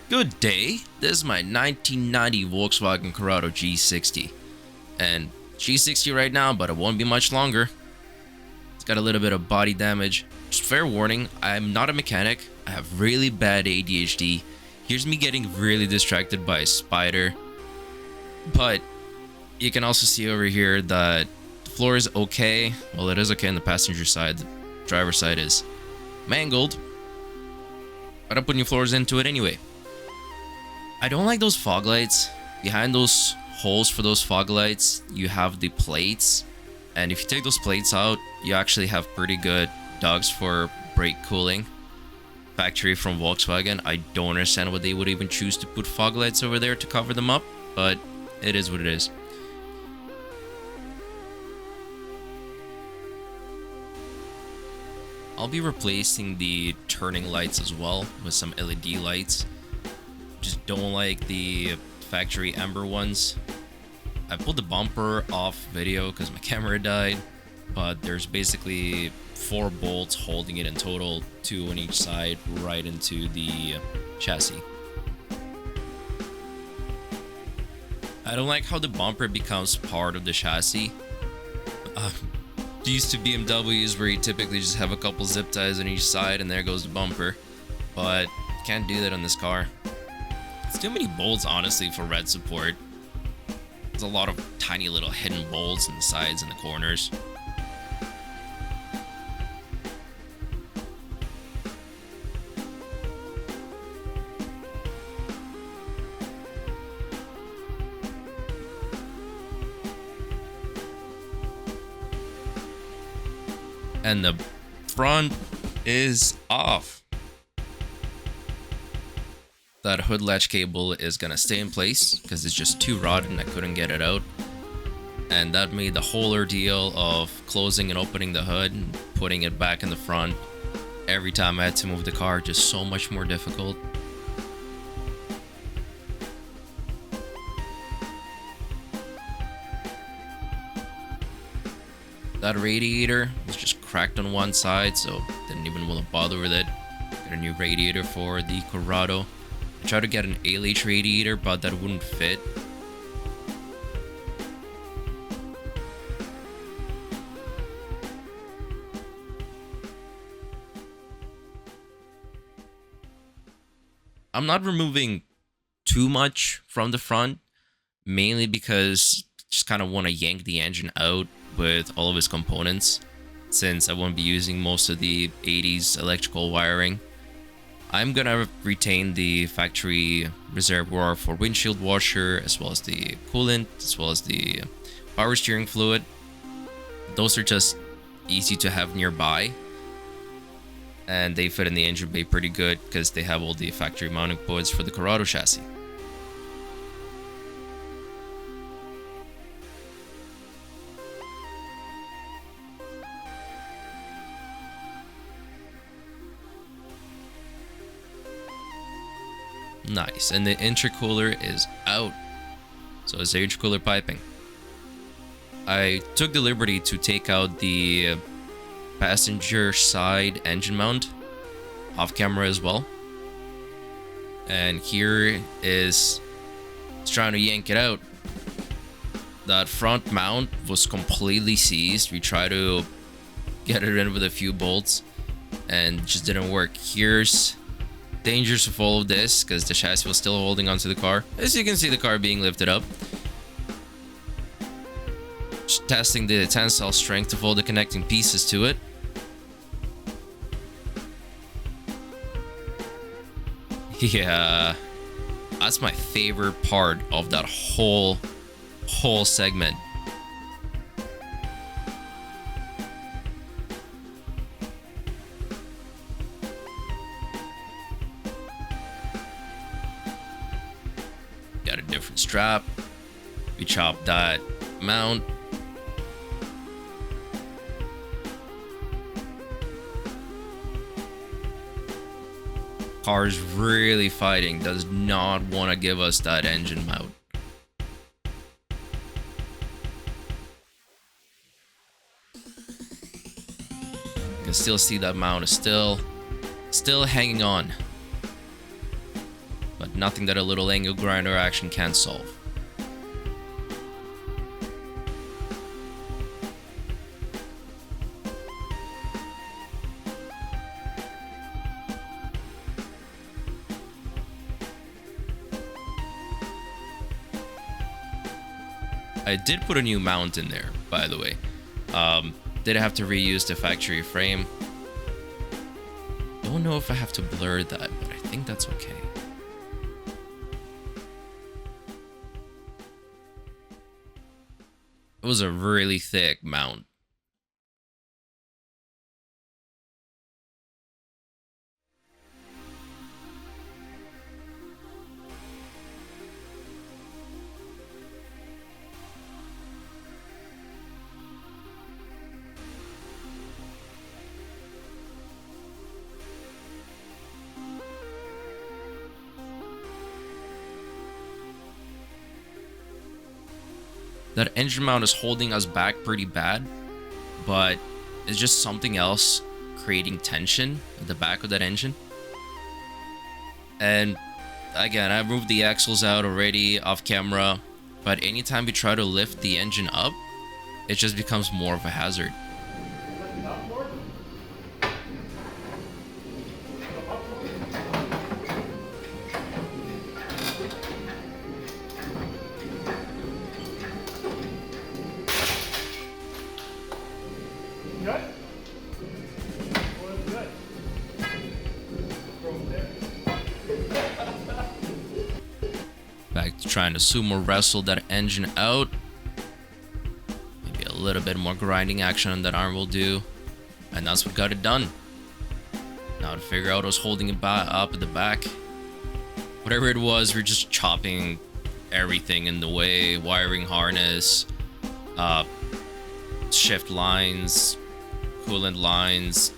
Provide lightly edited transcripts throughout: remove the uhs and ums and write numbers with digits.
Good day, this is my 1990 Volkswagen Corrado G60. And G60 right now, but it won't be much longer. It's got a little bit of body damage. Just fair warning, I'm not a mechanic. I have really bad ADHD. Here's me getting really distracted by a spider. But you can also see over here that the floor is okay. Well, it is okay on the passenger side. The driver's side is mangled. But I'm putting new floors into it anyway. I don't like those fog lights. Behind those holes for those fog lights, you have the plates. And if you take those plates out, you actually have pretty good ducts for brake cooling. Factory from Volkswagen. I don't understand why they would even choose to put fog lights over there to cover them up, but it is what it is. I'll be replacing the turning lights as well with some LED lights. Just don't like the factory amber ones. I pulled the bumper off video because my camera died, but there's basically 4 bolts holding it in total, 2 on each side, right into the chassis. I don't like how the bumper becomes part of the chassis. Used to BMWs where you typically just have a couple zip ties on each side and there goes the bumper, but can't do that on this car. It's too many bolts, honestly, for red support. There's a lot of tiny little hidden bolts in the sides and the corners. And the front is off. That hood latch cable is gonna stay in place because it's just too rotten. I couldn't get it out. And that made the whole ordeal of closing and opening the hood and putting it back in the front every time I had to move the car just so much more difficult. That radiator was just cracked on one side, so didn't even want to bother with it. Got a new radiator for the Corrado. I tried to get an ALH radiator, but that wouldn't fit. I'm not removing too much from the front, mainly because I just kind of want to yank the engine out with all of its components, since I won't be using most of the 80s electrical wiring. I'm gonna retain the factory reservoir for windshield washer, as well as the coolant, as well as the power steering fluid. Those are just easy to have nearby, and they fit in the engine bay pretty good because they have all the factory mounting points for the Corrado chassis. Nice, and the intercooler is out. So is the intercooler piping. I took the liberty to take out the passenger side engine mount off camera as well. And here is trying to yank it out. That front mount was completely seized. We tried to get it in with a few bolts and it just didn't work. Here's dangers of all of this because the chassis was still holding onto the car. As you can see, the car being lifted up. Just testing the tensile strength of all the connecting pieces to it. Yeah, that's my favorite part of that whole segment. Got a different strap. We chopped that mount. Car's really fighting, does not want to give us that engine mount. You can still see that mount is still hanging on. but nothing that a little angle grinder action can't solve. I did put a new mount in there, by the way. Did have to reuse the factory frame. Don't know if I have to blur that, but I think that's okay. It was a really thick mount. That engine mount is holding us back pretty bad, but it's just something else creating tension at the back of that engine. And again, I moved the axles out already off camera, but anytime we try to lift the engine up, it just becomes more of a hazard. Back to trying to sumo wrestle that engine out. Maybe a little bit more grinding action on that arm will do. And that's what got it done. Now to figure out what's holding it up at the back. Whatever it was, we're just chopping everything in the way. Wiring harness, shift lines, coolant lines.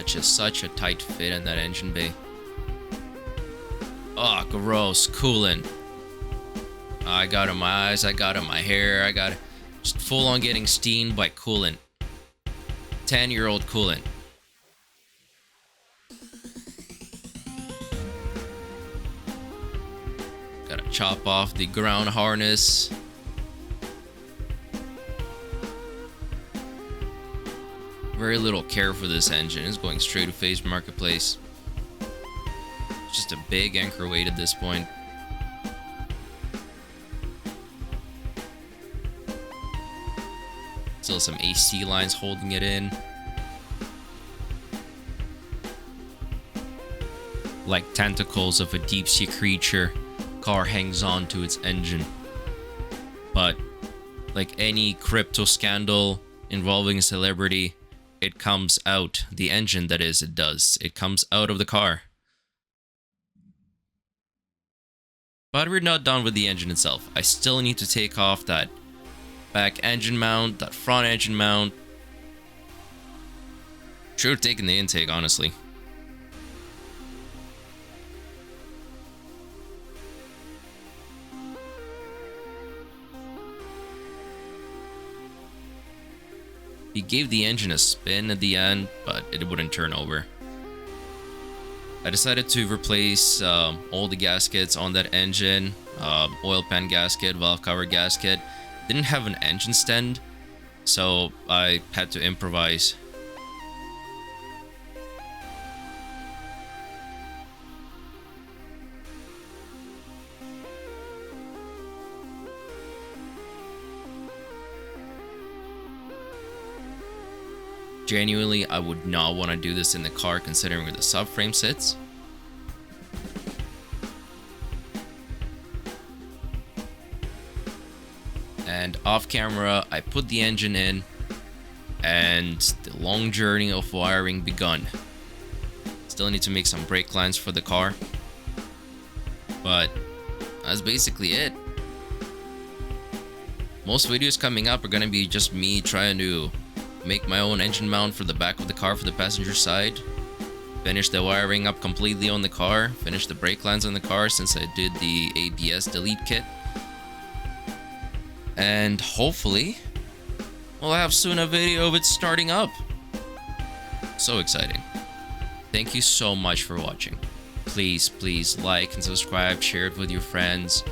Just such a tight fit in that engine bay. Oh, gross. Coolant. I got in my eyes, I got in my hair, I got just full on getting steamed by coolant. 10-year-old coolant. Gotta chop off the ground harness. Very little care for this engine. It's going straight to phase marketplace. It's just a big anchor weight at this point. Still some AC lines holding it in. Like tentacles of a deep sea creature, car hangs on to its engine. But like any crypto scandal involving a celebrity, it comes out. The engine, that is, it does. It comes out of the car. But we're not done with the engine itself. I still need to take off that back engine mount, that front engine mount. Should have taken the intake, honestly. He gave the engine a spin at the end, but it wouldn't turn over. I decided to replace all the gaskets on that engine. Oil pan gasket, valve cover gasket. Didn't have an engine stand, so I had to improvise. Genuinely, I would not want to do this in the car considering where the subframe sits. And off camera, I put the engine in, and the long journey of wiring begun. Still need to make some brake lines for the car, but that's basically it. Most videos coming up are gonna be just me trying to make my own engine mount for the back of the car for the passenger side. Finished the wiring up completely on the car. Finished the brake lines on the car since I did the ABS delete kit. And hopefully, we'll have soon a video of it starting up. So exciting. Thank you so much for watching. Please like and subscribe, share it with your friends.